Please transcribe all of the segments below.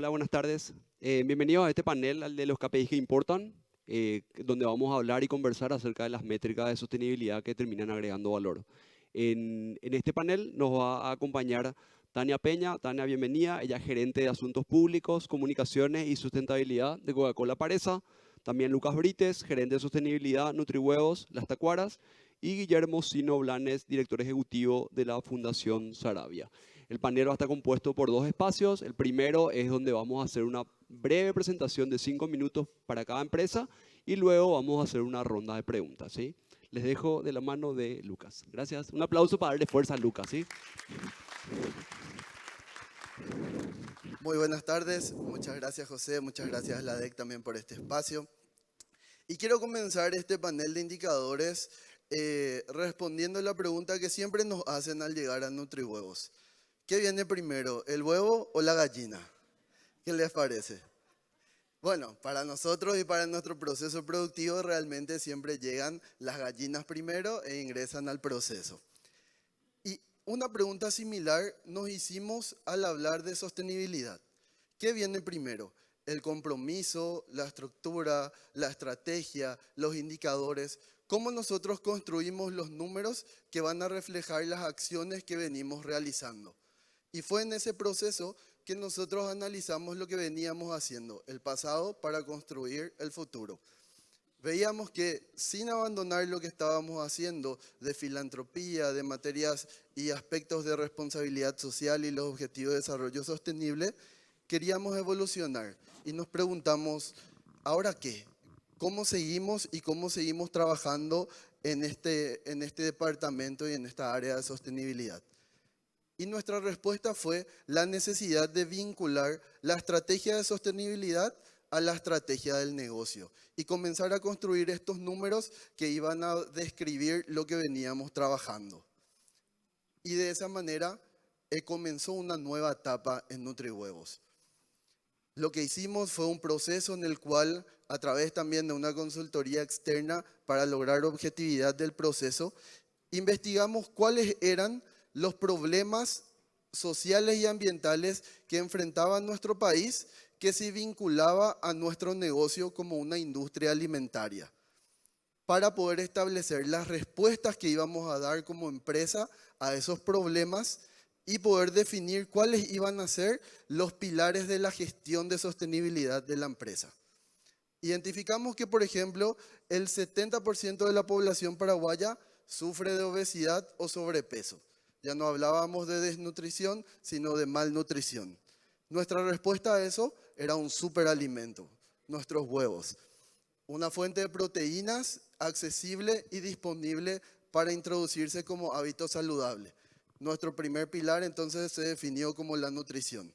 Hola, buenas tardes. Bienvenidos a este panel, al de los KPIs que importan, donde vamos a hablar y conversar acerca de las métricas de sostenibilidad que terminan agregando valor. En este panel nos va a acompañar Tania Peña. Tania, bienvenida. Ella es gerente de Asuntos Públicos, Comunicaciones y Sustentabilidad de Coca-Cola Paresa. También Lucas Brites, gerente de Sostenibilidad, Nutrihuevos, Las Tacuaras. Y Guillermo Sino Blanes, director ejecutivo de la Fundación Sarabia. El panel va a estar compuesto por dos espacios. El primero es donde vamos a hacer una breve presentación de 5 minutos para cada empresa y luego vamos a hacer una ronda de preguntas, ¿sí? Les dejo de la mano de Lucas. Gracias. Un aplauso para darle fuerza a Lucas, ¿sí? Muy buenas tardes, muchas gracias José, muchas gracias a la DEC también por este espacio. Y quiero comenzar este panel de indicadores respondiendo la pregunta que siempre nos hacen al llegar a Nutrihuevos. ¿Qué viene primero, el huevo o la gallina? ¿Qué les parece? Bueno, para nosotros y para nuestro proceso productivo realmente siempre llegan las gallinas primero e ingresan al proceso. Y una pregunta similar nos hicimos al hablar de sostenibilidad. ¿Qué viene primero? El compromiso, la estructura, la estrategia, los indicadores. ¿Cómo nosotros construimos los números que van a reflejar las acciones que venimos realizando? Y fue en ese proceso que nosotros analizamos lo que veníamos haciendo, el pasado para construir el futuro. Veíamos que sin abandonar lo que estábamos haciendo de filantropía, de materias y aspectos de responsabilidad social y los objetivos de desarrollo sostenible, queríamos evolucionar y nos preguntamos, ¿ahora qué? ¿Cómo seguimos y cómo seguimos trabajando en este departamento y en esta área de sostenibilidad? Y nuestra respuesta fue la necesidad de vincular la estrategia de sostenibilidad a la estrategia del negocio y comenzar a construir estos números que iban a describir lo que veníamos trabajando. Y de esa manera comenzó una nueva etapa en Nutrihuevos. Lo que hicimos fue un proceso en el cual, a través también de una consultoría externa para lograr objetividad del proceso, investigamos cuáles eran los problemas sociales y ambientales que enfrentaba nuestro país, que se vinculaba a nuestro negocio como una industria alimentaria, para poder establecer las respuestas que íbamos a dar como empresa a esos problemas y poder definir cuáles iban a ser los pilares de la gestión de sostenibilidad de la empresa. Identificamos que, por ejemplo, el 70% de la población paraguaya sufre de obesidad o sobrepeso. Ya no hablábamos de desnutrición, sino de malnutrición. Nuestra respuesta a eso era un superalimento, nuestros huevos. Una fuente de proteínas accesible y disponible para introducirse como hábito saludable. Nuestro primer pilar entonces se definió como la nutrición.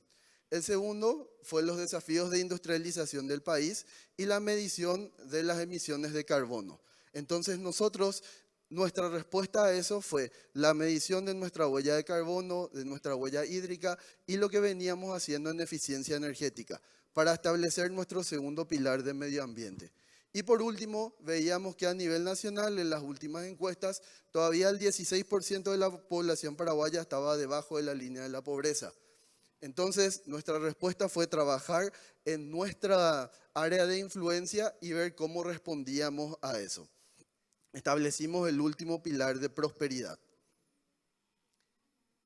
El segundo fue los desafíos de industrialización del país y la medición de las emisiones de carbono. Entonces nuestra respuesta a eso fue la medición de nuestra huella de carbono, de nuestra huella hídrica y lo que veníamos haciendo en eficiencia energética para establecer nuestro segundo pilar de medio ambiente. Y por último, veíamos que a nivel nacional, en las últimas encuestas, todavía el 16% de la población paraguaya estaba debajo de la línea de la pobreza. Entonces, nuestra respuesta fue trabajar en nuestra área de influencia y ver cómo respondíamos a eso. Establecimos el último pilar de prosperidad.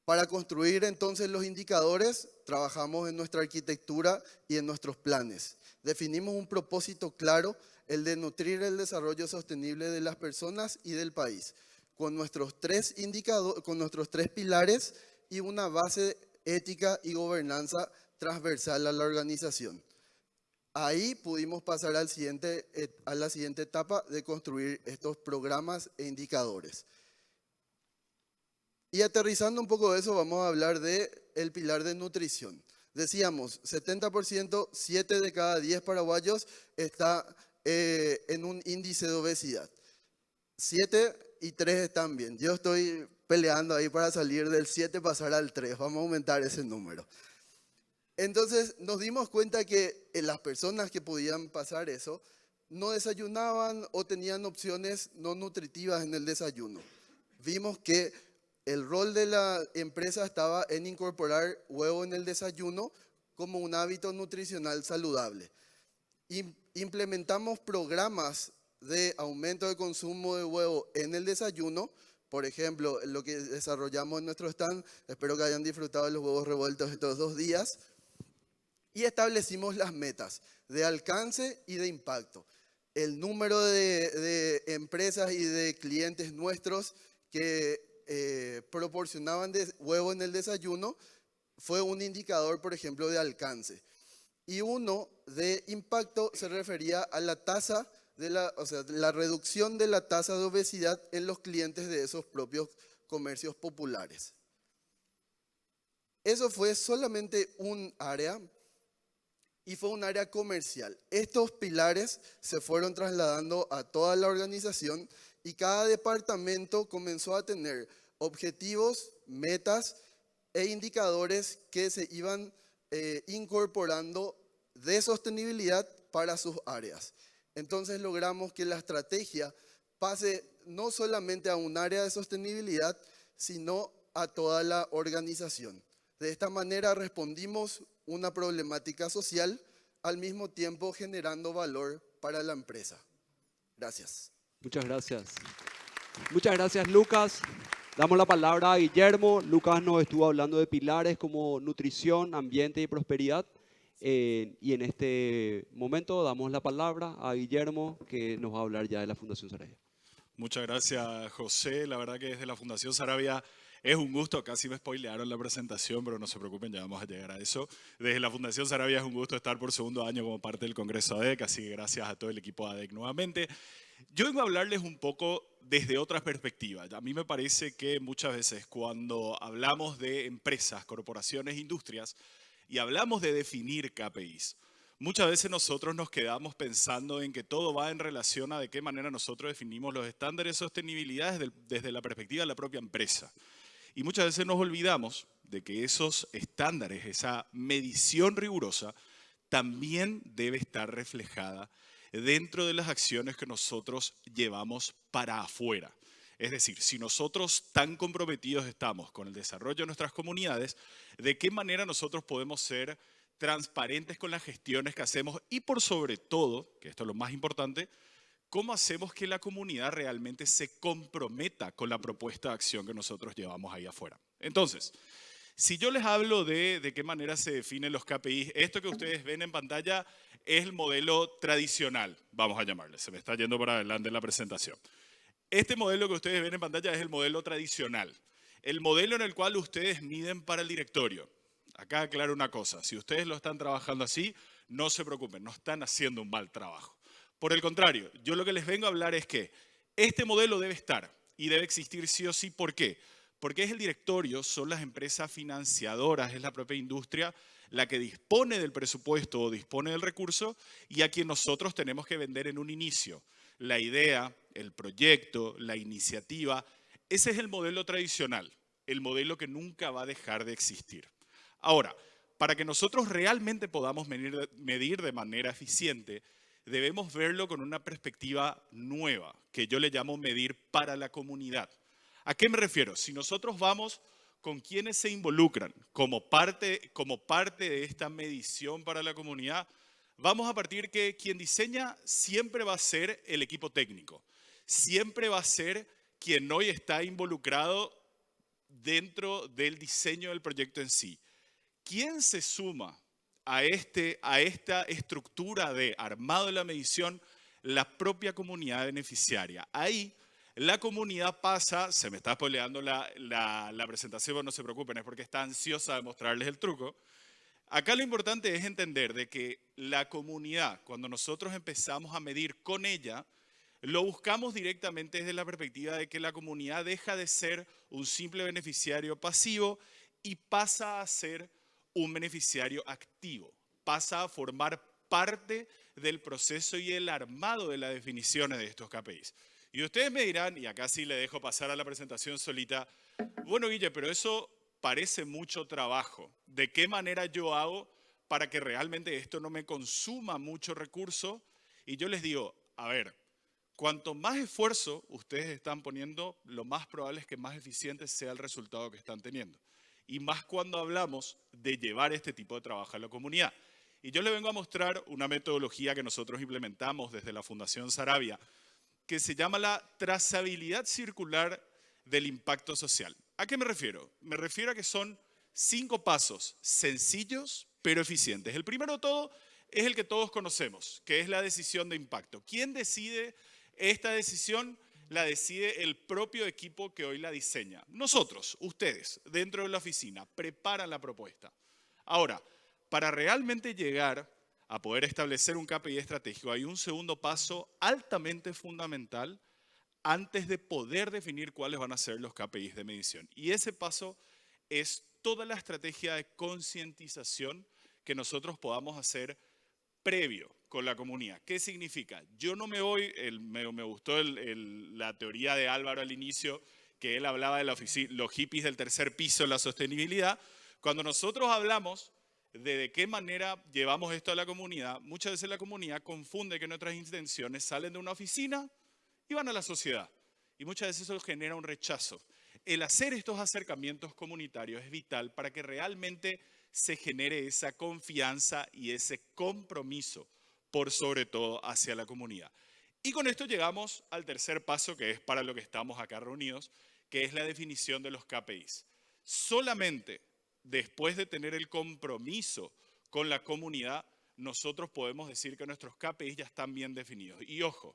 Para construir entonces los indicadores, trabajamos en nuestra arquitectura y en nuestros planes. Definimos un propósito claro, el de nutrir el desarrollo sostenible de las personas y del país, con nuestros tres pilares y una base ética y gobernanza transversal a la organización. Ahí pudimos pasar a la siguiente etapa de construir estos programas e indicadores. Y aterrizando un poco de eso, vamos a hablar del pilar de nutrición. Decíamos, 70%, 7 de cada 10 paraguayos está en un índice de obesidad. 7 y 3 están bien. Yo estoy peleando ahí para salir del 7 pasar al 3. Vamos a aumentar ese número. Entonces nos dimos cuenta que las personas que podían pasar eso no desayunaban o tenían opciones no nutritivas en el desayuno. Vimos que el rol de la empresa estaba en incorporar huevo en el desayuno como un hábito nutricional saludable. Implementamos programas de aumento de consumo de huevo en el desayuno. Por ejemplo, lo que desarrollamos en nuestro stand, espero que hayan disfrutado de los huevos revueltos estos 2 días. Y establecimos las metas de alcance y de impacto. El número de empresas y de clientes nuestros que proporcionaban huevo en el desayuno fue un indicador, por ejemplo, de alcance. Y uno de impacto se refería a la tasa la reducción de la tasa de obesidad en los clientes de esos propios comercios populares. Eso fue solamente un área y fue un área comercial. Estos pilares se fueron trasladando a toda la organización y cada departamento comenzó a tener objetivos, metas e indicadores que se iban incorporando de sostenibilidad para sus áreas. Entonces logramos que la estrategia pase no solamente a un área de sostenibilidad, sino a toda la organización. De esta manera respondimos una problemática social, al mismo tiempo generando valor para la empresa. Gracias. Muchas gracias. Muchas gracias, Lucas. Damos la palabra a Guillermo. Lucas nos estuvo hablando de pilares como nutrición, ambiente y prosperidad. Y en este momento damos la palabra a Guillermo, que nos va a hablar ya de la Fundación Sarabia. Muchas gracias, José. La verdad que desde la Fundación Sarabia es un gusto. Casi me spoilearon la presentación, pero no se preocupen, ya vamos a llegar a eso. Desde la Fundación Sarabia es un gusto estar por segundo año como parte del Congreso ADEC, así que gracias a todo el equipo ADEC nuevamente. Yo vengo a hablarles un poco desde otras perspectivas. A mí me parece que muchas veces cuando hablamos de empresas, corporaciones, industrias, y hablamos de definir KPIs, muchas veces nosotros nos quedamos pensando en que todo va en relación a de qué manera nosotros definimos los estándares de sostenibilidad desde la perspectiva de la propia empresa. Y muchas veces nos olvidamos de que esos estándares, esa medición rigurosa, también debe estar reflejada dentro de las acciones que nosotros llevamos para afuera. Es decir, si nosotros tan comprometidos estamos con el desarrollo de nuestras comunidades, ¿de qué manera nosotros podemos ser transparentes con las gestiones que hacemos? Y por sobre todo, que esto es lo más importante, ¿cómo hacemos que la comunidad realmente se comprometa con la propuesta de acción que nosotros llevamos ahí afuera? Entonces, si yo les hablo de qué manera se definen los KPIs, esto que ustedes ven en pantalla es el modelo tradicional, vamos a llamarle, se me está yendo para adelante la presentación. Este modelo que ustedes ven en pantalla es el modelo tradicional, el modelo en el cual ustedes miden para el directorio. Acá aclaro una cosa, si ustedes lo están trabajando así, no se preocupen, no están haciendo un mal trabajo. Por el contrario, yo lo que les vengo a hablar es que este modelo debe estar y debe existir sí o sí. ¿Por qué? Porque es el directorio, son las empresas financiadoras, es la propia industria la que dispone del presupuesto o dispone del recurso y a quien nosotros tenemos que vender en un inicio. La idea, el proyecto, la iniciativa, ese es el modelo tradicional, el modelo que nunca va a dejar de existir. Ahora, para que nosotros realmente podamos medir de manera eficiente, debemos verlo con una perspectiva nueva, que yo le llamo medir para la comunidad. ¿A qué me refiero? Si nosotros vamos con quienes se involucran como parte de esta medición para la comunidad, vamos a partir que quien diseña siempre va a ser el equipo técnico, siempre va a ser quien hoy está involucrado dentro del diseño del proyecto en sí. ¿Quién se suma a esta estructura de armado de la medición? La propia comunidad beneficiaria. Ahí la comunidad pasa, se me está spoileando la presentación, pero no se preocupen, es porque está ansiosa de mostrarles el truco. Acá lo importante es entender de que la comunidad, cuando nosotros empezamos a medir con ella, lo buscamos directamente desde la perspectiva de que la comunidad deja de ser un simple beneficiario pasivo y pasa a ser un beneficiario activo, pasa a formar parte del proceso y el armado de las definiciones de estos KPIs. Y ustedes me dirán, y acá sí le dejo pasar a la presentación solita, bueno, Guille, pero eso parece mucho trabajo. ¿De qué manera yo hago para que realmente esto no me consuma mucho recurso? Y yo les digo, a ver, cuanto más esfuerzo ustedes están poniendo, lo más probable es que más eficiente sea el resultado que están teniendo. y más cuando hablamos de llevar este tipo de trabajo a la comunidad. Y yo le vengo a mostrar una metodología que nosotros implementamos desde la Fundación Sarabia, que se llama la trazabilidad circular del impacto social. ¿A qué me refiero? Me refiero a que son 5 pasos sencillos pero eficientes. El primero de todo es el que todos conocemos, que es la decisión de impacto. ¿Quién decide esta decisión? La decide el propio equipo que hoy la diseña. Nosotros, ustedes, dentro de la oficina, preparan la propuesta. Ahora, para realmente llegar a poder establecer un KPI estratégico, hay un segundo paso altamente fundamental antes de poder definir cuáles van a ser los KPIs de medición. Y ese paso es toda la estrategia de concientización que nosotros podamos hacer previo con la comunidad. ¿Qué significa? Yo no me voy, me gustó la teoría de Álvaro al inicio, que él hablaba de los hippies del tercer piso, la sostenibilidad. Cuando nosotros hablamos de qué manera llevamos esto a la comunidad, muchas veces la comunidad confunde que nuestras intenciones salen de una oficina y van a la sociedad. Y muchas veces eso genera un rechazo. El hacer estos acercamientos comunitarios es vital para que realmente se genere esa confianza y ese compromiso, por sobre todo hacia la comunidad. Y con esto llegamos al tercer paso, que es para lo que estamos acá reunidos, que es la definición de los KPIs. Solamente después de tener el compromiso con la comunidad, nosotros podemos decir que nuestros KPIs ya están bien definidos. Y ojo,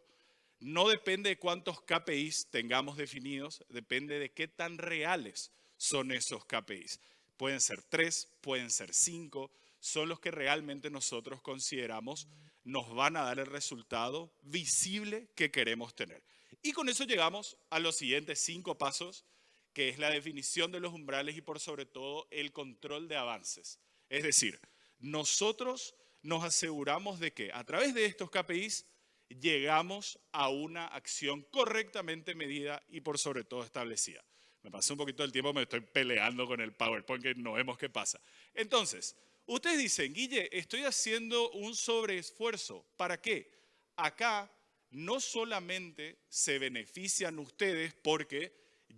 no depende de cuántos KPIs tengamos definidos, depende de qué tan reales son esos KPIs. Pueden ser 3, pueden ser 5, son los que realmente nosotros consideramos nos van a dar el resultado visible que queremos tener. Y con eso llegamos a los siguientes 5 pasos, que es la definición de los umbrales y por sobre todo el control de avances. Es decir, nosotros nos aseguramos de que a través de estos KPIs llegamos a una acción correctamente medida y por sobre todo establecida. Me pasé un poquito del tiempo, me estoy peleando con el PowerPoint que no vemos qué pasa. Entonces, ustedes dicen, Guille, estoy haciendo un sobreesfuerzo. ¿Para qué? Acá no solamente se benefician ustedes porque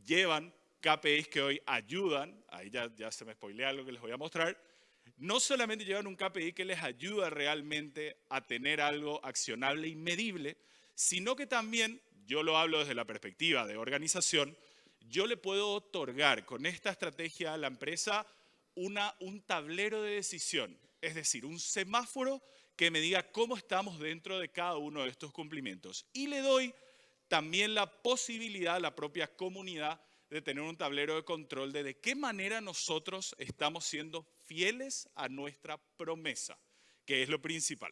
llevan KPIs que hoy ayudan, ahí ya se me spoilea algo que les voy a mostrar, no solamente llevan un KPI que les ayuda realmente a tener algo accionable y medible, sino que también, yo lo hablo desde la perspectiva de organización, yo le puedo otorgar con esta estrategia a la empresa un tablero de decisión, es decir, un semáforo que me diga cómo estamos dentro de cada uno de estos cumplimientos. Y le doy también la posibilidad a la propia comunidad de tener un tablero de control de qué manera nosotros estamos siendo fieles a nuestra promesa, que es lo principal.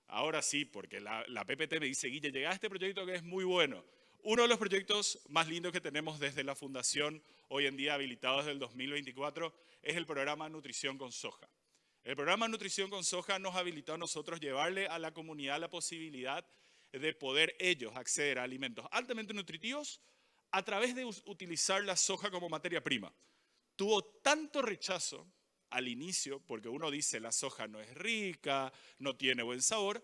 Ahora sí, porque la PPT me dice, Guille, llega a este proyecto que es muy bueno. Uno de los proyectos más lindos que tenemos desde la Fundación, hoy en día habilitado desde el 2024, es el programa Nutrición con Soja. El programa Nutrición con Soja nos habilitó a nosotros llevarle a la comunidad la posibilidad de poder ellos acceder a alimentos altamente nutritivos a través de utilizar la soja como materia prima. Tuvo tanto rechazo al inicio, porque uno dice la soja no es rica, no tiene buen sabor,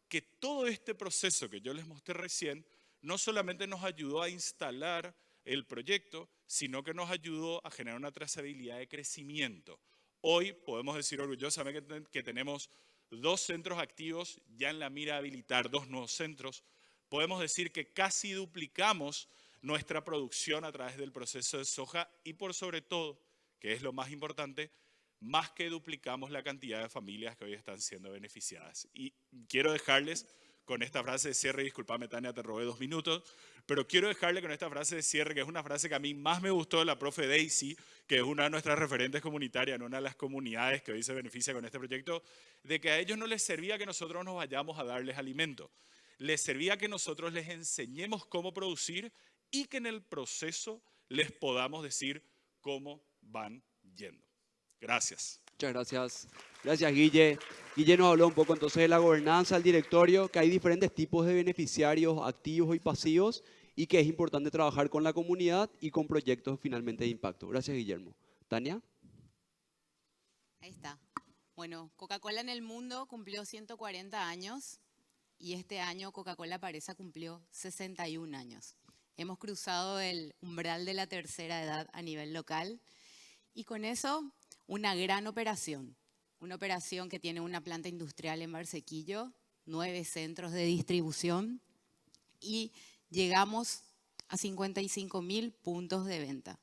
que todo este proceso que yo les mostré recién no solamente nos ayudó a instalar el proyecto, sino que nos ayudó a generar una trazabilidad de crecimiento. Hoy podemos decir orgullosamente que tenemos 2 centros activos, ya en la mira de habilitar 2 nuevos centros. Podemos decir que casi duplicamos nuestra producción a través del proceso de soja y por sobre todo, que es lo más importante, más que duplicamos la cantidad de familias que hoy están siendo beneficiadas. Y quiero dejarles con esta frase de cierre, disculpame Tania, te robé 2 minutos, pero quiero dejarle con esta frase de cierre, que es una frase que a mí más me gustó de la profe Daisy, que es una de nuestras referentes comunitarias, en una de las comunidades que hoy se beneficia con este proyecto, de que a ellos no les servía que nosotros nos vayamos a darles alimento, les servía que nosotros les enseñemos cómo producir y que en el proceso les podamos decir cómo van yendo. Gracias. Muchas gracias. Gracias, Guille. Guille nos habló un poco entonces de la gobernanza, el directorio, que hay diferentes tipos de beneficiarios activos y pasivos y que es importante trabajar con la comunidad y con proyectos finalmente de impacto. Gracias, Guillermo. Tania. Ahí está. Bueno, Coca-Cola en el mundo cumplió 140 años y este año Coca-Cola Paresa cumplió 61 años. Hemos cruzado el umbral de la tercera edad a nivel local Y con eso, una gran operación. Una operación que tiene una planta industrial en Barsequillo, 9 centros de distribución y llegamos a 55.000 puntos de venta.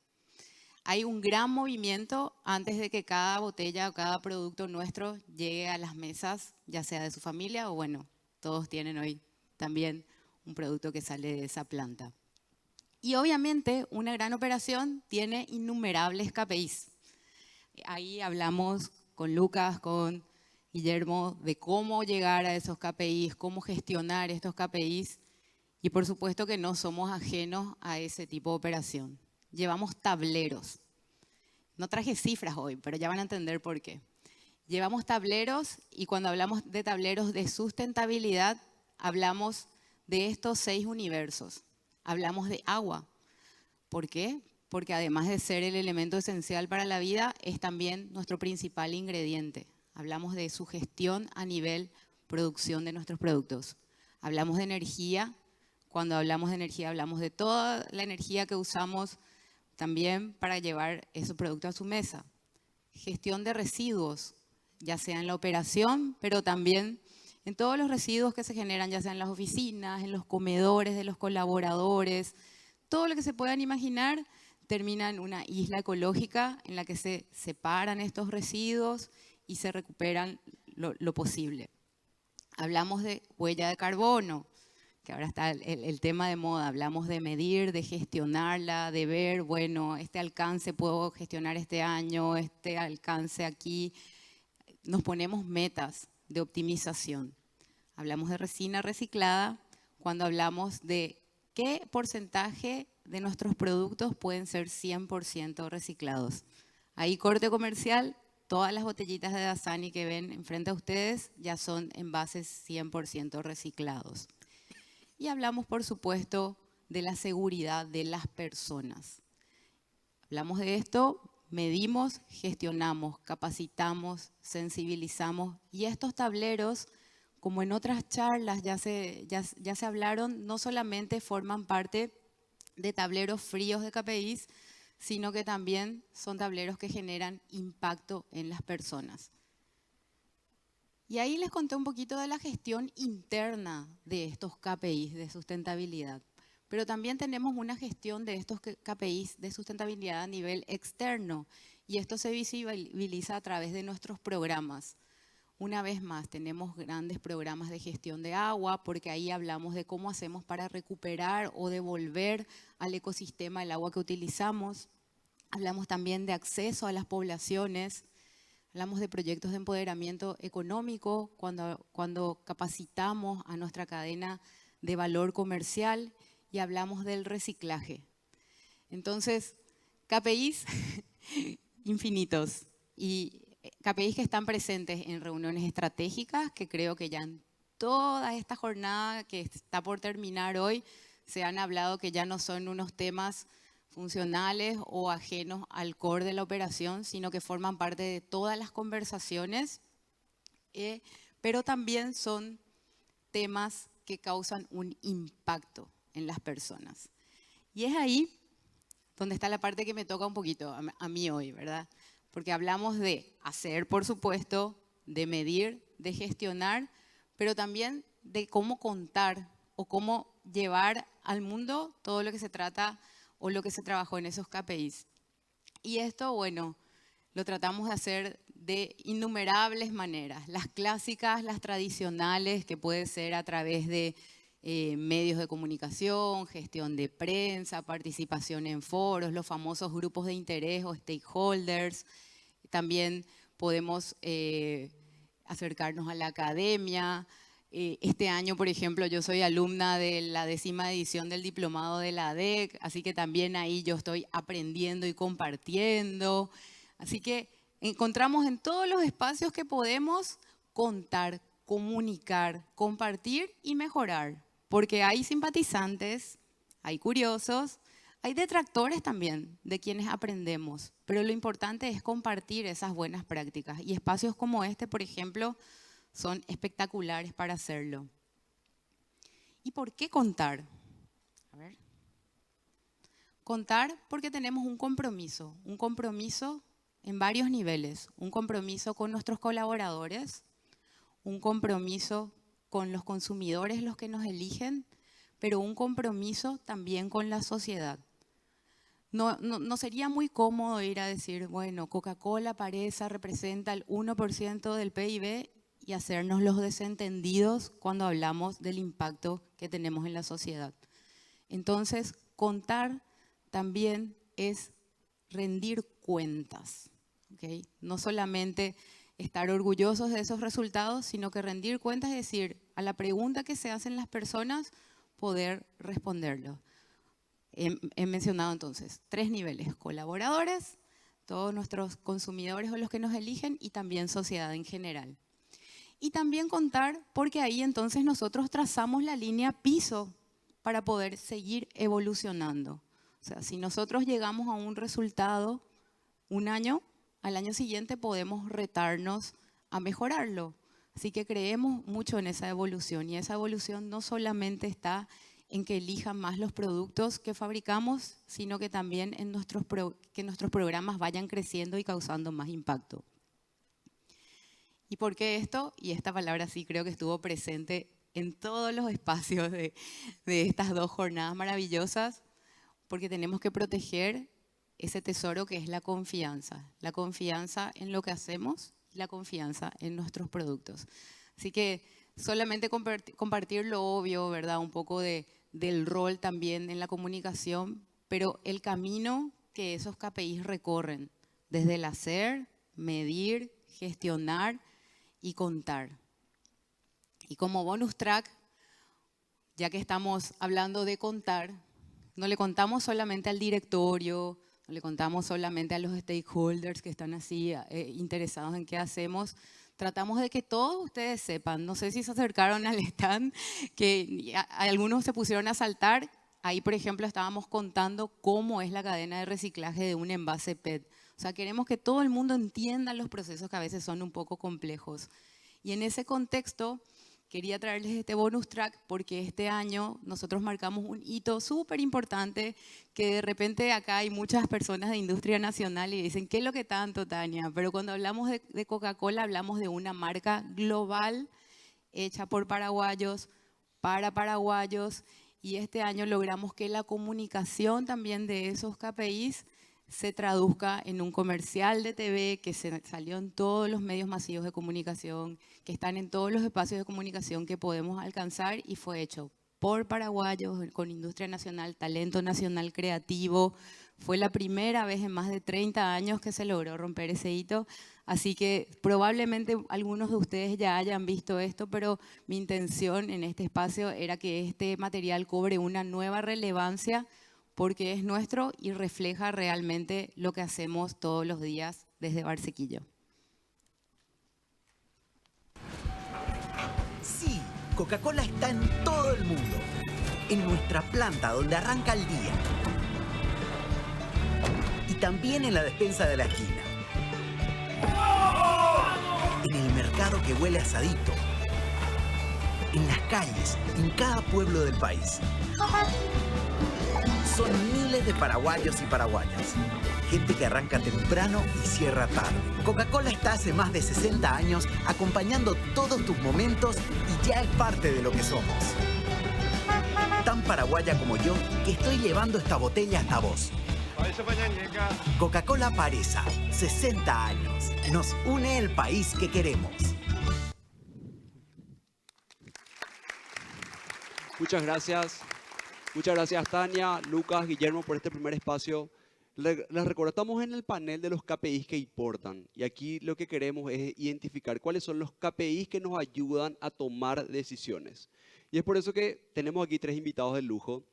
Hay un gran movimiento antes de que cada botella o cada producto nuestro llegue a las mesas, ya sea de su familia o bueno, todos tienen hoy también un producto que sale de esa planta. Y obviamente una gran operación tiene innumerables KPIs. Ahí hablamos con Lucas, con Guillermo, de cómo llegar a esos KPIs, cómo gestionar estos KPIs. Y por supuesto que no somos ajenos a ese tipo de operación. Llevamos tableros. No traje cifras hoy, pero ya van a entender por qué. Llevamos tableros y cuando hablamos de tableros de sustentabilidad, hablamos de estos 6 universos. Hablamos de agua. ¿Por qué? Porque además de ser el elemento esencial para la vida, es también nuestro principal ingrediente. Hablamos de su gestión a nivel producción de nuestros productos. Hablamos de energía. Cuando hablamos de energía, hablamos de toda la energía que usamos también para llevar esos productos a su mesa. Gestión de residuos, ya sea en la operación, pero también en todos los residuos que se generan, ya sea en las oficinas, en los comedores de los colaboradores, todo lo que se puedan imaginar termina en una isla ecológica en la que se separan estos residuos y se recuperan lo posible. Hablamos de huella de carbono, que ahora está el tema de moda. Hablamos de medir, de gestionarla, de ver, bueno, este alcance puedo gestionar este año, este alcance aquí. Nos ponemos metas de optimización. Hablamos de resina reciclada cuando hablamos de qué porcentaje de nuestros productos pueden ser 100% reciclados. Ahí corte comercial, todas las botellitas de Dasani que ven enfrente a ustedes ya son envases 100% reciclados. Y hablamos, por supuesto, de la seguridad de las personas. Hablamos de esto, medimos, gestionamos, capacitamos, sensibilizamos. Y estos tableros, como en otras charlas ya se hablaron, no solamente forman parte de tableros fríos de KPIs, sino que también son tableros que generan impacto en las personas. Y ahí les conté un poquito de la gestión interna de estos KPIs de sustentabilidad. Pero también tenemos una gestión de estos KPIs de sustentabilidad a nivel externo. Y esto se visibiliza a través de nuestros programas. Una vez más, tenemos grandes programas de gestión de agua, porque ahí hablamos de cómo hacemos para recuperar o devolver al ecosistema el agua que utilizamos. Hablamos también de acceso a las poblaciones. Hablamos de proyectos de empoderamiento económico cuando capacitamos a nuestra cadena de valor comercial y hablamos del reciclaje. Entonces, KPIs infinitos y KPIs que están presentes en reuniones estratégicas, que creo que ya en toda esta jornada que está por terminar hoy se han hablado que ya no son unos temas funcionales o ajenos al core de la operación, sino que forman parte de todas las conversaciones, pero también son temas que causan un impacto en las personas. Y es ahí donde está la parte que me toca un poquito a mí hoy, ¿verdad? Porque hablamos de hacer, por supuesto, de medir, de gestionar, pero también de cómo contar o cómo llevar al mundo todo lo que se trata o lo que se trabajó en esos KPIs. Y esto, bueno, lo tratamos de hacer de innumerables maneras. Las clásicas, las tradicionales, que puede ser a través de medios de comunicación, gestión de prensa, participación en foros, los famosos grupos de interés o stakeholders. También podemos acercarnos a la academia. Este año, por ejemplo, yo soy alumna de la 10ª edición del diplomado de la ADEC, así que también ahí yo estoy aprendiendo y compartiendo. Así que encontramos en todos los espacios que podemos contar, comunicar, compartir y mejorar. Porque hay simpatizantes, hay curiosos, hay detractores también de quienes aprendemos. Pero lo importante es compartir esas buenas prácticas. Y espacios como este, por ejemplo, son espectaculares para hacerlo. ¿Y por qué contar? A ver. Contar porque tenemos un compromiso en varios niveles. Un compromiso con nuestros colaboradores, un compromiso con los consumidores, los que nos eligen, pero un compromiso también con la sociedad. No sería muy cómodo ir a decir, bueno, Coca-Cola parece, representa el 1% del PIB y hacernos los desentendidos cuando hablamos del impacto que tenemos en la sociedad. Entonces, contar también es rendir cuentas, ¿okay? No solamente estar orgullosos de esos resultados, sino que rendir cuentas es decir, a la pregunta que se hacen las personas, poder responderlo. He mencionado entonces 3 niveles: colaboradores, todos nuestros consumidores o los que nos eligen, y también sociedad en general. Y también contar, porque ahí entonces nosotros trazamos la línea piso para poder seguir evolucionando. O sea, si nosotros llegamos a un resultado un año, al año siguiente podemos retarnos a mejorarlo. Así que creemos mucho en esa evolución, y esa evolución no solamente está en que elijan más los productos que fabricamos, sino que también en que nuestros programas vayan creciendo y causando más impacto. ¿Y por qué esto? Y esta palabra sí creo que estuvo presente en todos los espacios de estas 2 jornadas maravillosas, porque tenemos que proteger ese tesoro que es la confianza en lo que hacemos y la confianza en nuestros productos. Así que solamente compartir lo obvio, ¿verdad? Un poco del rol también en la comunicación, pero el camino que esos KPIs recorren, desde el hacer, medir, gestionar y contar. Y como bonus track, ya que estamos hablando de contar, no le contamos solamente al directorio, no le contamos solamente a los stakeholders que están así interesados en qué hacemos. Tratamos de que todos ustedes sepan, no sé si se acercaron al stand, que algunos se pusieron a saltar. Ahí, por ejemplo, estábamos contando cómo es la cadena de reciclaje de un envase PET. O sea, queremos que todo el mundo entienda los procesos que a veces son un poco complejos. Y en ese contexto, quería traerles este bonus track porque este año nosotros marcamos un hito súper importante, que de repente acá hay muchas personas de industria nacional y dicen, ¿qué es lo que tanto, Tania? Pero cuando hablamos de Coca-Cola, hablamos de una marca global hecha por paraguayos, para paraguayos, y este año logramos que la comunicación también de esos KPIs se traduzca en un comercial de TV que salió en todos los medios masivos de comunicación, que están en todos los espacios de comunicación que podemos alcanzar, y fue hecho por paraguayos, con industria nacional, talento nacional creativo. Fue la primera vez en más de 30 años que se logró romper ese hito. Así que probablemente algunos de ustedes ya hayan visto esto, pero mi intención en este espacio era que este material cobre una nueva relevancia, porque es nuestro y refleja realmente lo que hacemos todos los días desde Barsequillo. Sí, Coca-Cola está en todo el mundo. En nuestra planta donde arranca el día. Y también en la despensa de la esquina. En el mercado que huele asadito. En las calles, en cada pueblo del país. Son miles de paraguayos y paraguayas. Gente que arranca temprano y cierra tarde. Coca-Cola está hace más de 60 años acompañando todos tus momentos y ya es parte de lo que somos. Tan paraguaya como yo, que estoy llevando esta botella hasta vos. Coca-Cola Paresa, 60 años. Nos une el país que queremos. Muchas gracias. Muchas gracias, Tania, Lucas, Guillermo, por este primer espacio. Les recordamos en el panel de los KPIs que importan. Y aquí lo que queremos es identificar cuáles son los KPIs que nos ayudan a tomar decisiones. Y es por eso que tenemos aquí 3 invitados de lujo.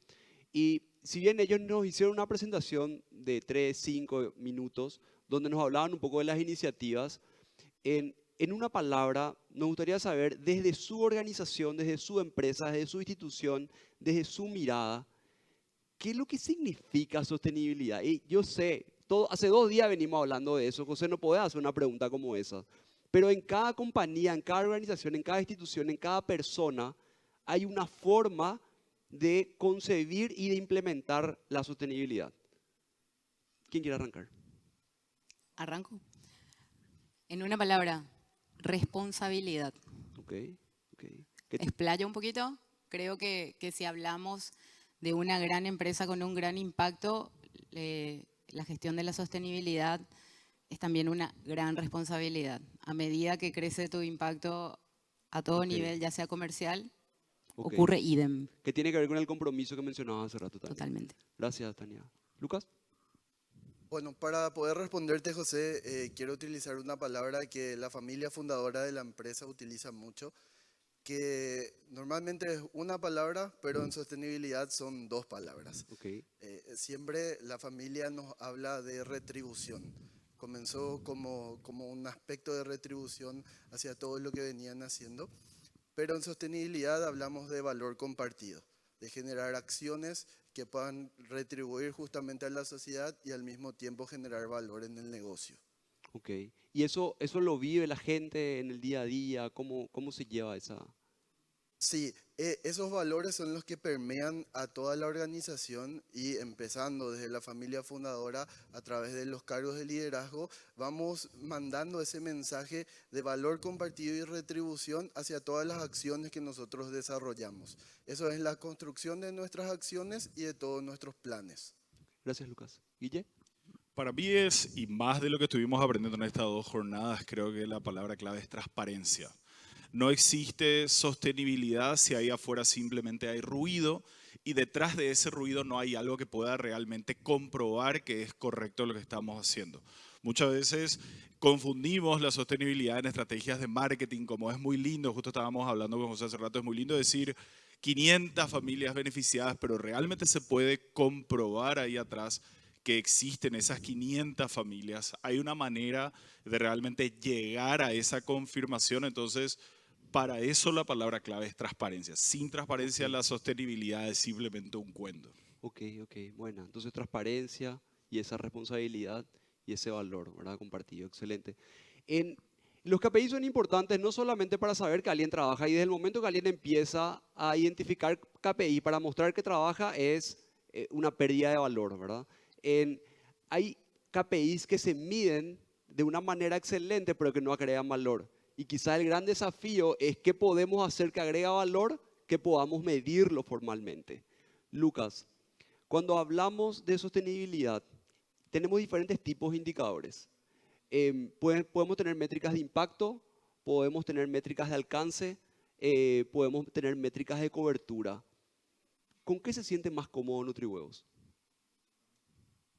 Y si bien ellos nos hicieron una presentación de 3, 5 minutos, donde nos hablaban un poco de las iniciativas, en una palabra, nos gustaría saber desde su organización, desde su empresa, desde su institución, desde su mirada, ¿qué es lo que significa sostenibilidad? Y yo sé, hace 2 días venimos hablando de eso. José no puede hacer una pregunta como esa. Pero en cada compañía, en cada organización, en cada institución, en cada persona, hay una forma de concebir y de implementar la sostenibilidad. ¿Quién quiere arrancar? ¿Arranco? En una palabra, responsabilidad. Ok, ok. ¿Qué Explayo un poquito. Creo que si hablamos de una gran empresa con un gran impacto, la gestión de la sostenibilidad es también una gran responsabilidad. A medida que crece tu impacto a todo Ok. nivel, ya sea comercial, Ok. ocurre idem, ¿Qué tiene que ver con el compromiso que mencionabas hace rato, Tania? totalmente. Gracias, Tania. Lucas. Bueno, para poder responderte, José, quiero utilizar una palabra que la familia fundadora de la empresa utiliza mucho, que normalmente es una palabra, pero en sostenibilidad son dos palabras. Ok, Siempre la familia nos habla de retribución. Comenzó como un aspecto de retribución hacia todo lo que venían haciendo, pero en sostenibilidad hablamos de valor compartido, de generar acciones que puedan retribuir justamente a la sociedad y al mismo tiempo generar valor en el negocio. ok. ¿Y eso lo vive la gente en el día a día? ¿Cómo se lleva esa? Sí, esos valores son los que permean a toda la organización y empezando desde la familia fundadora a través de los cargos de liderazgo, vamos mandando ese mensaje de valor compartido y retribución hacia todas las acciones que nosotros desarrollamos. Eso es la construcción de nuestras acciones y de todos nuestros planes. Gracias, Lucas. Guille. Para mí es, y más de lo que estuvimos aprendiendo en estas 2 jornadas, creo que la palabra clave es transparencia. No existe sostenibilidad si ahí afuera simplemente hay ruido y detrás de ese ruido no hay algo que pueda realmente comprobar que es correcto lo que estamos haciendo. Muchas veces confundimos la sostenibilidad en estrategias de marketing, como es muy lindo, justo estábamos hablando con José hace rato, es muy lindo decir 500 familias beneficiadas, pero realmente se puede comprobar ahí atrás que existen esas 500 familias. Hay una manera de realmente llegar a esa confirmación, entonces para eso la palabra clave es transparencia. Sin transparencia Ok. la sostenibilidad es simplemente un cuento. Ok, ok. Bueno, entonces transparencia y esa responsabilidad y ese valor, ¿verdad? Compartido. Excelente. Los KPI son importantes no solamente para saber que alguien trabaja y desde el momento que alguien empieza a identificar KPI para mostrar que trabaja es una pérdida de valor, ¿verdad? Hay KPIs que se miden de una manera excelente pero que no agregan valor. Y quizá el gran desafío es qué podemos hacer que agrega valor que podamos medirlo formalmente. Lucas, cuando hablamos de sostenibilidad, tenemos diferentes tipos de indicadores. Podemos tener métricas de impacto, podemos tener métricas de alcance, podemos tener métricas de cobertura. ¿Con qué se siente más cómodo NutriHuevos?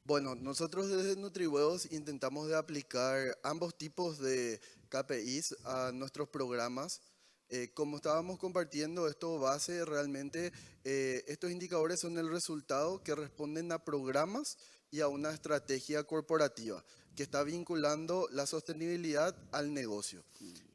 Bueno, nosotros desde NutriHuevos intentamos de aplicar ambos tipos de KPIs a nuestros programas. Como estábamos compartiendo, esto base realmente, estos indicadores son el resultado que responden a programas y a una estrategia corporativa que está vinculando la sostenibilidad al negocio.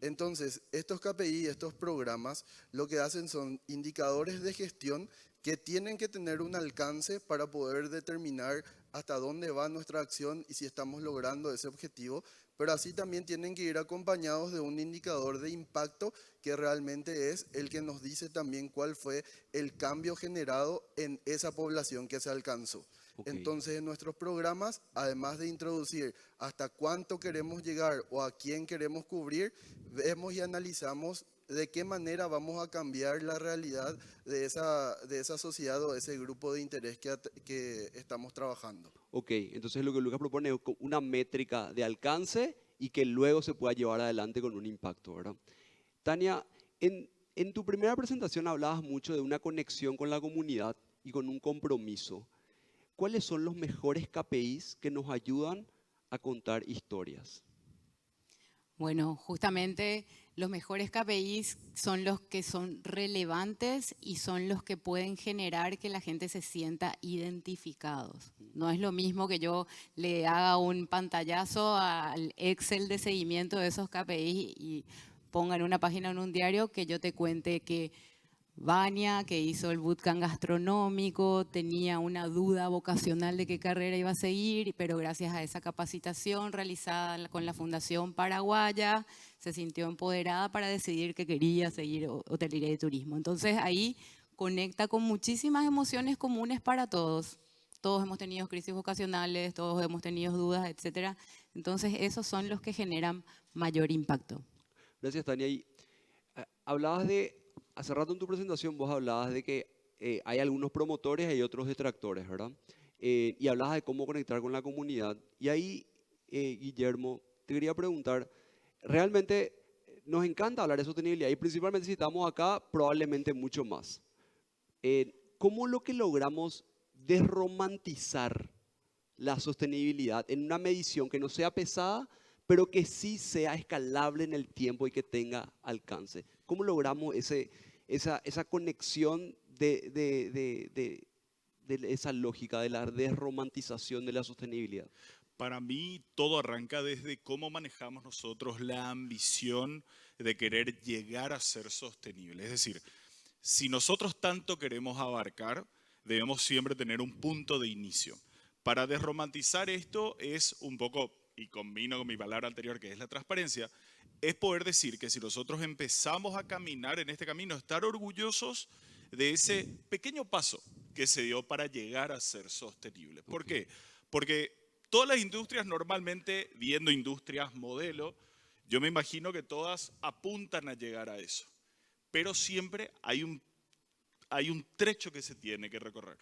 Entonces, estos KPI, estos programas, lo que hacen son indicadores de gestión que tienen que tener un alcance para poder determinar hasta dónde va nuestra acción y si estamos logrando ese objetivo, pero así también tienen que ir acompañados de un indicador de impacto que realmente es el que nos dice también cuál fue el cambio generado en esa población que se alcanzó. Ok. Entonces, en nuestros programas, además de introducir hasta cuánto queremos llegar o a quién queremos cubrir, vemos y analizamos de qué manera vamos a cambiar la realidad de esa sociedad o ese grupo de interés que estamos trabajando. Ok, entonces lo que Lucas propone es una métrica de alcance y que luego se pueda llevar adelante con un impacto, ¿verdad? Tania, en tu primera presentación hablabas mucho de una conexión con la comunidad y con un compromiso. ¿Cuáles son los mejores KPIs que nos ayudan a contar historias? Bueno, justamente los mejores KPIs son los que son relevantes y son los que pueden generar que la gente se sienta identificados. No es lo mismo que yo le haga un pantallazo al Excel de seguimiento de esos KPIs y ponga en una página en un diario que yo te cuente que Vania, que hizo el bootcamp gastronómico, tenía una duda vocacional de qué carrera iba a seguir, pero gracias a esa capacitación realizada con la Fundación Paraguaya, se sintió empoderada para decidir que quería seguir hotelería y turismo. Entonces ahí conecta con muchísimas emociones comunes para todos. Todos hemos tenido crisis vocacionales, todos hemos tenido dudas, etcétera. Entonces, esos son los que generan mayor impacto. Gracias, Tania. Y hace rato en tu presentación vos hablabas de que hay algunos promotores y hay otros detractores, ¿verdad? Y hablabas de cómo conectar con la comunidad. Y ahí, Guillermo, te quería preguntar, realmente nos encanta hablar de sostenibilidad y principalmente si estamos acá, probablemente mucho más. ¿Cómo lo que logramos desromantizar la sostenibilidad en una medición que no sea pesada, pero que sí sea escalable en el tiempo y que tenga alcance? ¿Cómo logramos esa conexión de esa lógica de la desromantización de la sostenibilidad? Para mí todo arranca desde cómo manejamos nosotros la ambición de querer llegar a ser sostenible. Es decir, si nosotros tanto queremos abarcar, debemos siempre tener un punto de inicio. Para desromantizar esto es un poco, y combino con mi palabra anterior que es la transparencia, es poder decir que si nosotros empezamos a caminar en este camino, estar orgullosos de ese pequeño paso que se dio para llegar a ser sostenible. ¿Por qué? Porque todas las industrias normalmente, viendo industrias modelo, yo me imagino que todas apuntan a llegar a eso. Pero siempre hay un trecho que se tiene que recorrer.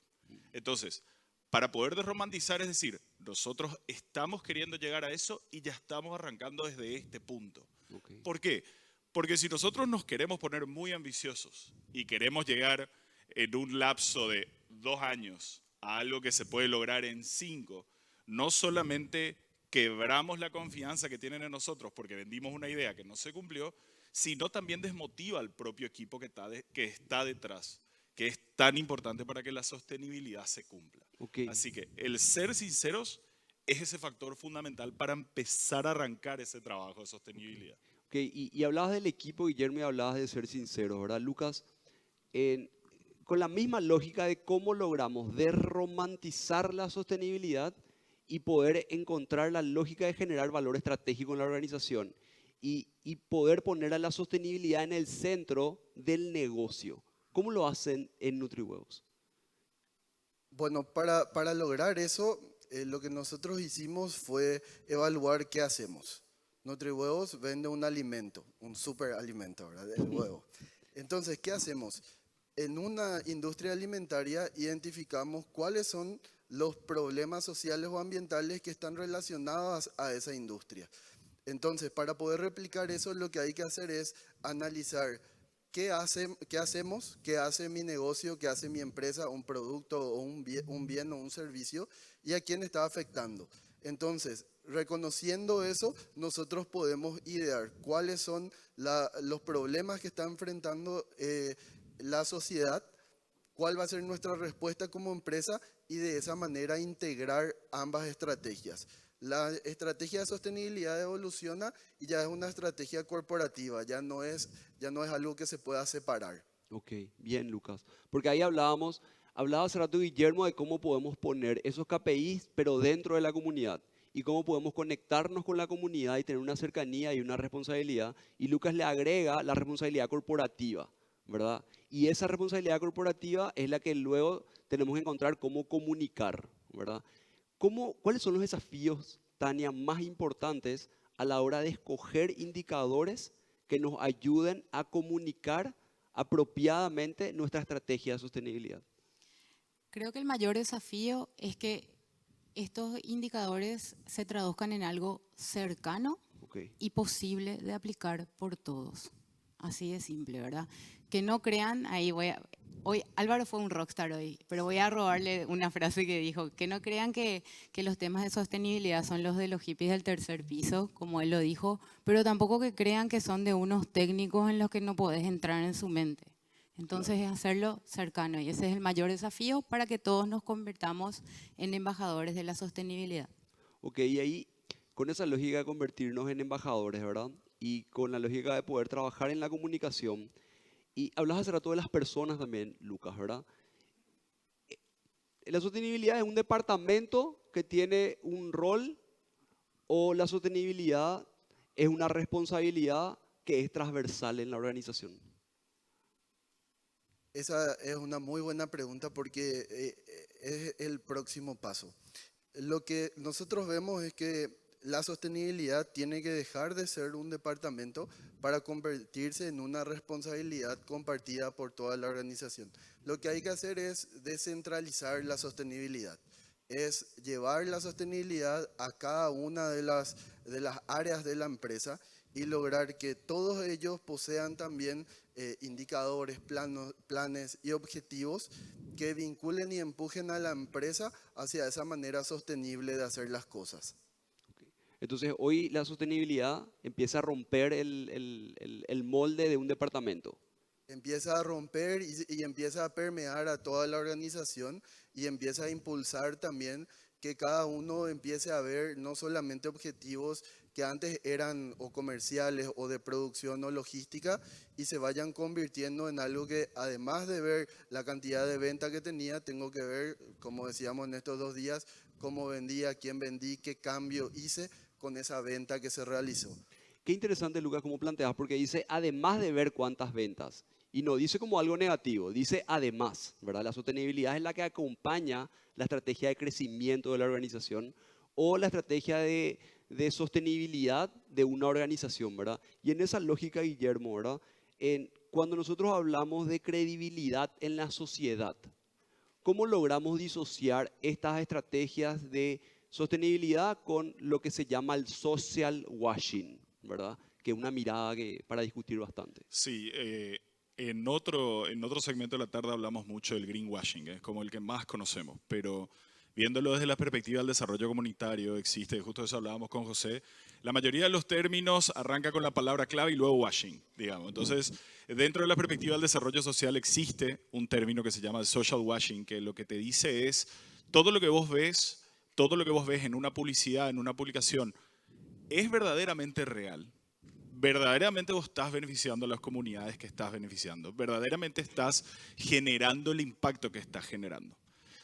Entonces, para poder desromantizar, es decir, nosotros estamos queriendo llegar a eso y ya estamos arrancando desde este punto. Okay. ¿Por qué? Porque si nosotros nos queremos poner muy ambiciosos y queremos llegar en un lapso de 2 años a algo que se puede lograr en 5, no solamente quebramos la confianza que tienen en nosotros porque vendimos una idea que no se cumplió, sino también desmotiva al propio equipo que está detrás, que es tan importante para que la sostenibilidad se cumpla. Okay. Así que el ser sinceros es ese factor fundamental para empezar a arrancar ese trabajo de sostenibilidad. Okay. Y hablabas del equipo, Guillermo, y hablabas de ser sinceros, ¿verdad, Lucas? Con la misma lógica de cómo logramos desromantizar la sostenibilidad y poder encontrar la lógica de generar valor estratégico en la organización y poder poner a la sostenibilidad en el centro del negocio. ¿Cómo lo hacen en NutriHuevos? Bueno, para lograr eso, lo que nosotros hicimos fue evaluar qué hacemos. NutriHuevos vende un alimento, un superalimento, ¿verdad? El huevo. Entonces, ¿qué hacemos? En una industria alimentaria identificamos cuáles son los problemas sociales o ambientales que están relacionados a esa industria. Entonces, para poder replicar eso, lo que hay que hacer es analizar qué hacemos, qué hace mi negocio, qué hace mi empresa, un producto o un bien o un servicio, y a quién está afectando. Entonces, reconociendo eso, nosotros podemos idear cuáles son los problemas que está enfrentando la sociedad, cuál va a ser nuestra respuesta como empresa y de esa manera integrar ambas estrategias. La estrategia de sostenibilidad evoluciona y ya es una estrategia corporativa, ya no es algo que se pueda separar. Ok, bien, Lucas. Porque ahí hablaba hace rato Guillermo de cómo podemos poner esos KPIs, pero dentro de la comunidad. Y cómo podemos conectarnos con la comunidad y tener una cercanía y una responsabilidad. Y Lucas le agrega la responsabilidad corporativa, ¿verdad? Y esa responsabilidad corporativa es la que luego tenemos que encontrar cómo comunicar, ¿verdad? ¿Cuáles son los desafíos, Tania, más importantes a la hora de escoger indicadores que nos ayuden a comunicar apropiadamente nuestra estrategia de sostenibilidad? Creo que el mayor desafío es que estos indicadores se traduzcan en algo cercano Okay. y posible de aplicar por todos. Así de simple, ¿verdad? Que no crean, hoy Álvaro fue un rockstar hoy, pero voy a robarle una frase que dijo, que no crean que los temas de sostenibilidad son los de los hippies del tercer piso, como él lo dijo, pero tampoco que crean que son de unos técnicos en los que no podés entrar en su mente. Entonces es hacerlo cercano y ese es el mayor desafío para que todos nos convirtamos en embajadores de la sostenibilidad. Ok, y ahí, con esa lógica de convertirnos en embajadores, ¿verdad? Y con la lógica de poder trabajar en la comunicación. Y hablas hace rato de las personas también, Lucas, ¿verdad? ¿La sostenibilidad es un departamento que tiene un rol o la sostenibilidad es una responsabilidad que es transversal en la organización? Esa es una muy buena pregunta porque es el próximo paso. Lo que nosotros vemos es que la sostenibilidad tiene que dejar de ser un departamento para convertirse en una responsabilidad compartida por toda la organización. Lo que hay que hacer es descentralizar la sostenibilidad, es llevar la sostenibilidad a cada una de las áreas de la empresa y lograr que todos ellos posean también indicadores, planes y objetivos que vinculen y empujen a la empresa hacia esa manera sostenible de hacer las cosas. Entonces, hoy la sostenibilidad empieza a romper el molde de un departamento. Empieza a romper y empieza a permear a toda la organización y empieza a impulsar también que cada uno empiece a ver no solamente objetivos que antes eran o comerciales o de producción o logística y se vayan convirtiendo en algo que además de ver la cantidad de venta que tenía, tengo que ver, como decíamos en estos 2 días, cómo vendía, quién vendí, qué cambio hice con esa venta que se realizó. Qué interesante, Lucas, cómo planteas, porque dice, además de ver cuántas ventas, y no dice como algo negativo, dice además, ¿verdad? La sostenibilidad es la que acompaña la estrategia de crecimiento de la organización o la estrategia de sostenibilidad de una organización, ¿verdad? Y en esa lógica, Guillermo, ¿verdad? Cuando nosotros hablamos de credibilidad en la sociedad, ¿cómo logramos disociar estas estrategias de sostenibilidad con lo que se llama el social washing, ¿verdad? Que es una mirada para discutir bastante. Sí, en otro segmento de la tarde hablamos mucho del greenwashing, es como el que más conocemos, pero viéndolo desde la perspectiva del desarrollo comunitario, existe, justo eso hablábamos con José, la mayoría de los términos arranca con la palabra clave y luego washing, digamos. Entonces, dentro de la perspectiva del desarrollo social existe un término que se llama el social washing, que lo que te dice es todo lo que vos ves en una publicidad, en una publicación, ¿es verdaderamente real? ¿Verdaderamente vos estás beneficiando a las comunidades que estás beneficiando? ¿Verdaderamente estás generando el impacto que estás generando?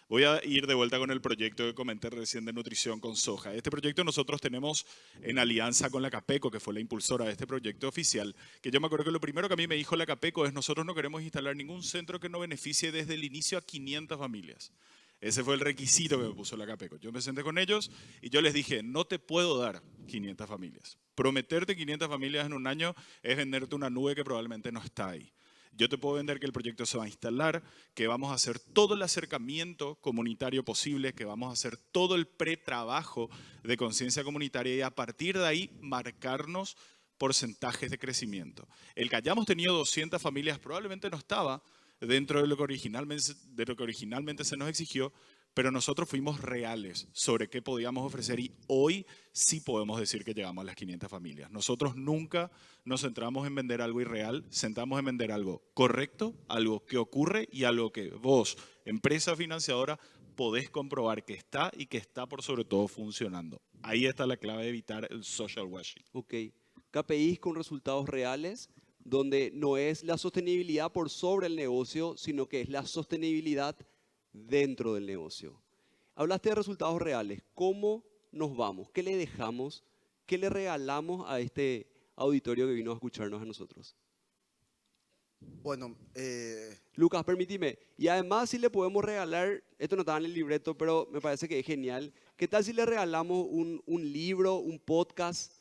Voy a ir de vuelta con el proyecto que comenté recién de nutrición con soja. Este proyecto nosotros tenemos en alianza con la Capeco, que fue la impulsora de este proyecto oficial, que yo me acuerdo que lo primero que a mí me dijo la Capeco es nosotros no queremos instalar ningún centro que no beneficie desde el inicio a 500 familias. Ese fue el requisito que me puso la Capeco. Yo me senté con ellos y yo les dije, no te puedo dar 500 familias. Prometerte 500 familias en un año es venderte una nube que probablemente no está ahí. Yo te puedo vender que el proyecto se va a instalar, que vamos a hacer todo el acercamiento comunitario posible, que vamos a hacer todo el pretrabajo de conciencia comunitaria y a partir de ahí marcarnos porcentajes de crecimiento. El que hayamos tenido 200 familias probablemente no estaba dentro de lo que originalmente se nos exigió, pero nosotros fuimos reales sobre qué podíamos ofrecer y hoy sí podemos decir que llegamos a las 500 familias. Nosotros nunca nos centramos en vender algo irreal, centramos en vender algo correcto, algo que ocurre y algo que vos, empresa financiadora, podés comprobar que está y que está por sobre todo funcionando. Ahí está la clave de evitar el social washing. Ok. KPIs con resultados reales, donde no es la sostenibilidad por sobre el negocio, sino que es la sostenibilidad dentro del negocio. Hablaste de resultados reales. ¿Cómo nos vamos? ¿Qué le dejamos? ¿Qué le regalamos a este auditorio que vino a escucharnos a nosotros? Bueno, Lucas, permíteme. Y además si le podemos regalar, esto no estaba en el libreto, pero me parece que es genial. ¿Qué tal si le regalamos un libro, un podcast?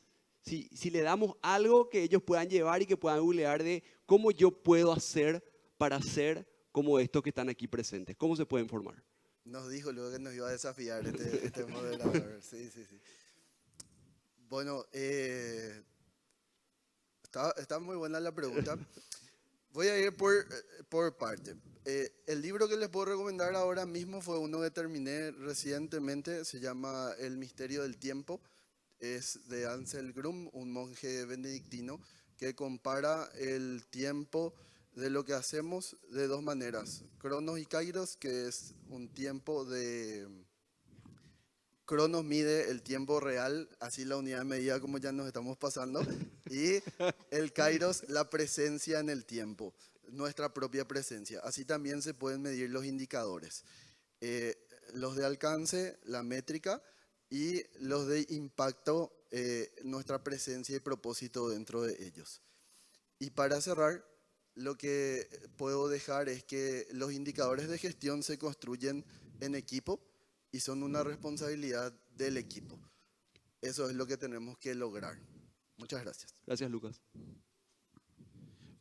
Si le damos algo que ellos puedan llevar y que puedan googlear de cómo yo puedo hacer para ser como estos que están aquí presentes. ¿Cómo se pueden formar? nos dijo luego que nos iba a desafiar este moderador. Sí, sí, sí. Bueno, está muy buena la pregunta. Voy a ir por parte. El libro que les puedo recomendar ahora mismo fue uno que terminé recientemente, se llama El misterio del tiempo. Es de Ansel Grum, un monje benedictino, que compara el tiempo de lo que hacemos de dos maneras. Cronos y Kairos, que es un tiempo de... Cronos mide el tiempo real, así la unidad de medida como ya nos estamos pasando, y el Kairos, la presencia en el tiempo, nuestra propia presencia. Así también se pueden medir los indicadores. Los de alcance, la métrica, y los de impacto, nuestra presencia y propósito dentro de ellos. Y para cerrar, lo que puedo dejar es que los indicadores de gestión se construyen en equipo y son una responsabilidad del equipo. eso es lo que tenemos que lograr. Muchas gracias. Gracias, Lucas.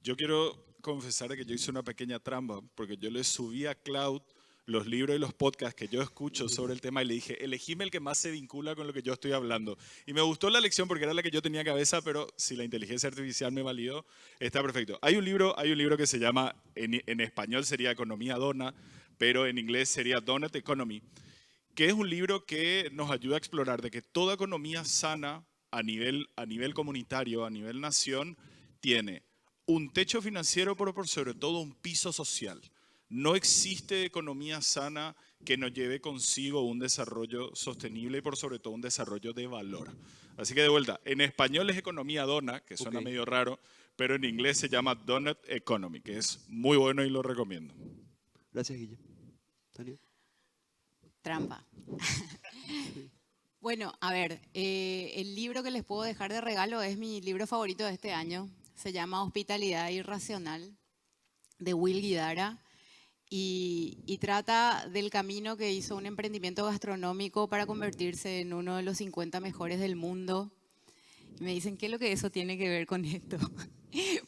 Yo quiero confesar que yo hice una pequeña trampa, porque yo le subí a Cloud los libros y los podcasts que yo escucho sobre el tema y le dije, elegime el que más se vincula con lo que yo estoy hablando. Y me gustó la lección porque era la que yo tenía cabeza, pero si la inteligencia artificial me validó, está perfecto. Hay un libro que se llama, en español sería Economía Dona, pero en inglés sería Donut Economy, que es un libro que nos ayuda a explorar de que toda economía sana a nivel comunitario, a nivel nación, tiene un techo financiero, pero por sobre todo un piso social. No existe economía sana que nos lleve consigo un desarrollo sostenible y por sobre todo un desarrollo de valor. Así que de vuelta, en español es economía dona, que suena medio raro, pero en inglés se llama Donut Economy, que es muy bueno y lo recomiendo. Gracias, Guille. Tania. Trampa. Bueno, a ver, el libro que les puedo dejar de regalo es mi libro favorito de este año. Se llama Hospitalidad Irracional, de Will Guidara. Y trata del camino que hizo un emprendimiento gastronómico para convertirse en uno de los 50 mejores del mundo. Y me dicen, ¿qué es lo que eso tiene que ver con esto?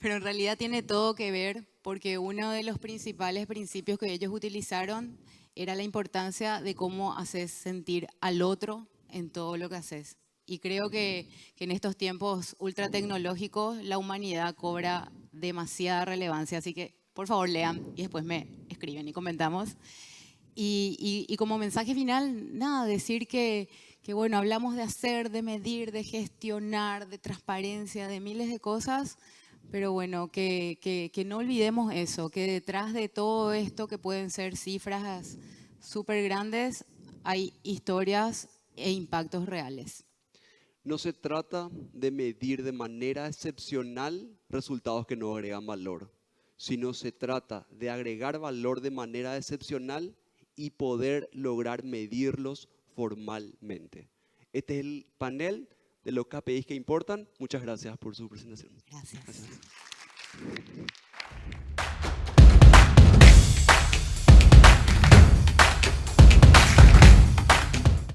Pero en realidad tiene todo que ver porque uno de los principales principios que ellos utilizaron era la importancia de cómo haces sentir al otro en todo lo que haces. Y creo que en estos tiempos ultra tecnológicos la humanidad cobra demasiada relevancia. Así que por favor lean y después me escriben y comentamos. Y como mensaje final, nada, decir que bueno, hablamos de hacer, de medir, de gestionar, de transparencia, de miles de cosas, pero bueno, que no olvidemos eso, que detrás de todo esto, que pueden ser cifras súper grandes, hay historias e impactos reales. No se trata de medir de manera excepcional resultados que no agregan valor, sino se trata de agregar valor de manera excepcional y poder lograr medirlos formalmente. Este es el panel de los KPIs que importan. Muchas gracias por su presentación. Gracias.